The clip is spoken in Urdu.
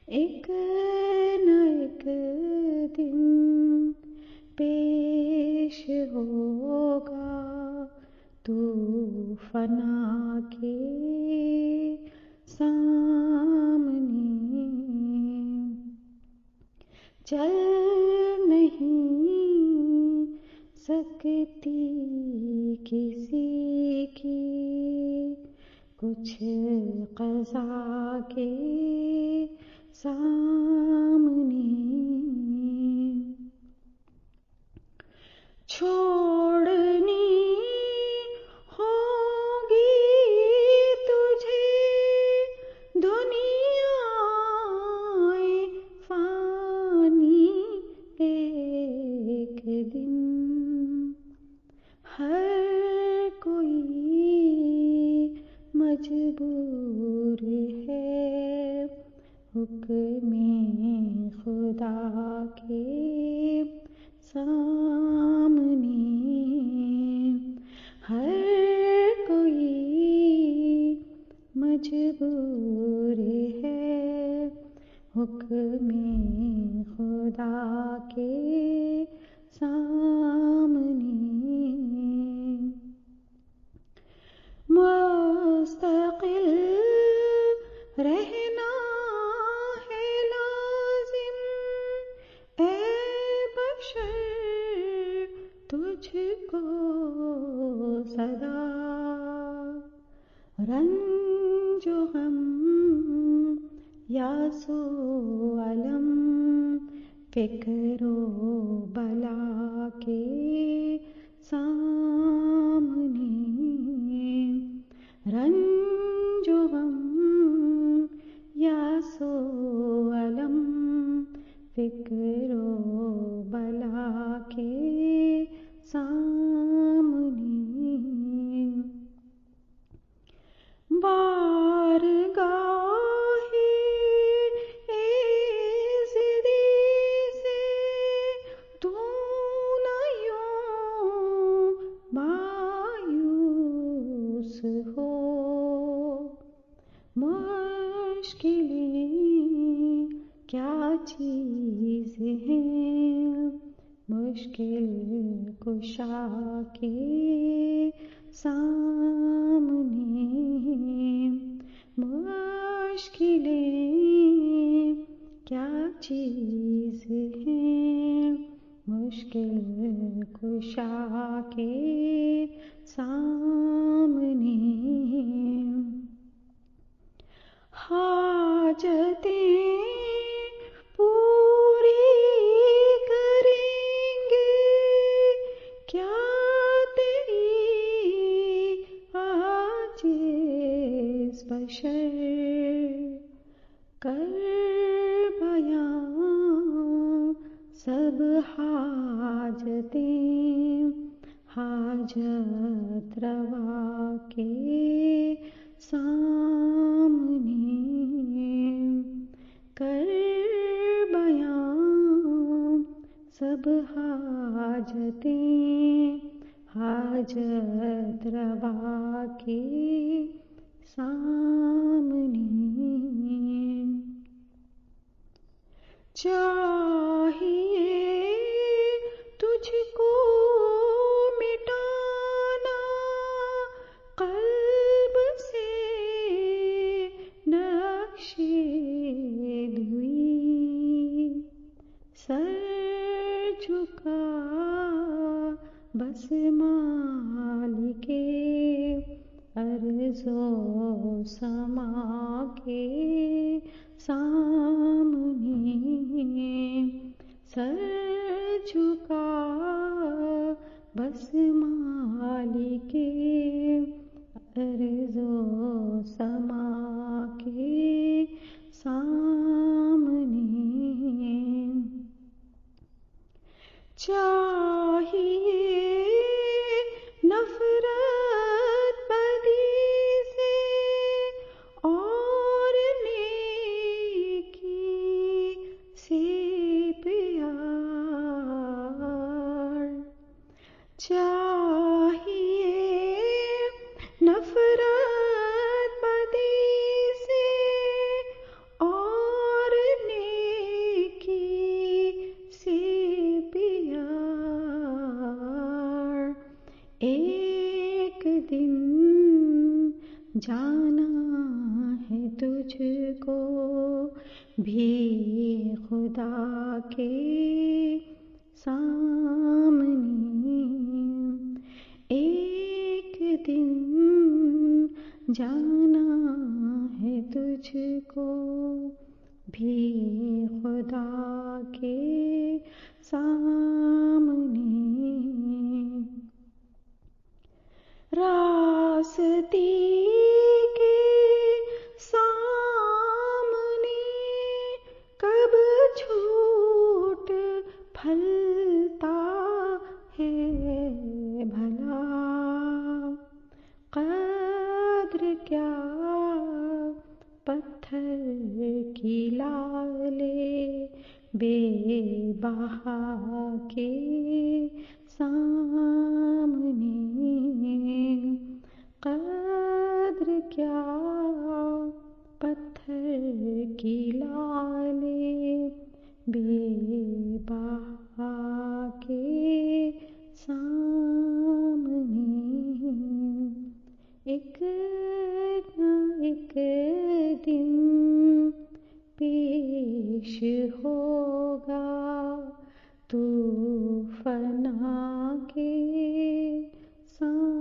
ایک نہ ایک دن پیش ہوگا تو فنا کے سامنے، چل نہیں سکتی کسی کی کچھ قضا کے سامنے، چھوڑنی ہوگی تجھے دنیا فانی ایک دن، ہر کوئی مجبور ہے حکم خدا کے سامنے، ہر کوئی مجبور ہے حکم خدا کے سامنے، مستقل رہنا ہے لازم اے بشر تجھ کو سدا، رنج و غم یا سو علم فکر و بلا کے سامنے، رنج و غم یا سو علم فکر و بلا کے سامنے، بارگاہ ایزدی سے تو نہ یوں مایوس ہو، مشکلیں کیا چیز ہیں مشکل کشا کے سامنے، مشکلیں کیا چیز ہیں مشکل کشا کے سامنے، حاجتیں پوری کریں گے کیا تیری عاجز بشر، کر بیان سب حاجتیں حاجت روا کے سامنے، کر بیان سب حاجتیں حاجت روا کے سامنے، چاہیے تجھ کو مٹانا قلب سے نقش دوئی، سر جھکا بس مالک ارض و سما کے سامنے، سر جھکا بس مالک ارض و سما کے سامنے، چاہیے نفرت بدی سے اور نیکی سے پیار، چاہیے نفرت بدی سے اور بھی خدا کے سامنے ایک دن جانا ہے تجھ کو بھی خدا کے سامنے راستے کے سامنے کب جھوٹ پھلتا ہے بھلا قدر کیا پتھر کی لالے بے بہا کے سامنے قدر کیا پتھر کی لالے بے بہا کے سامنے ایک نہ ایک دن پیش ہوگا تو فنا کے سامنے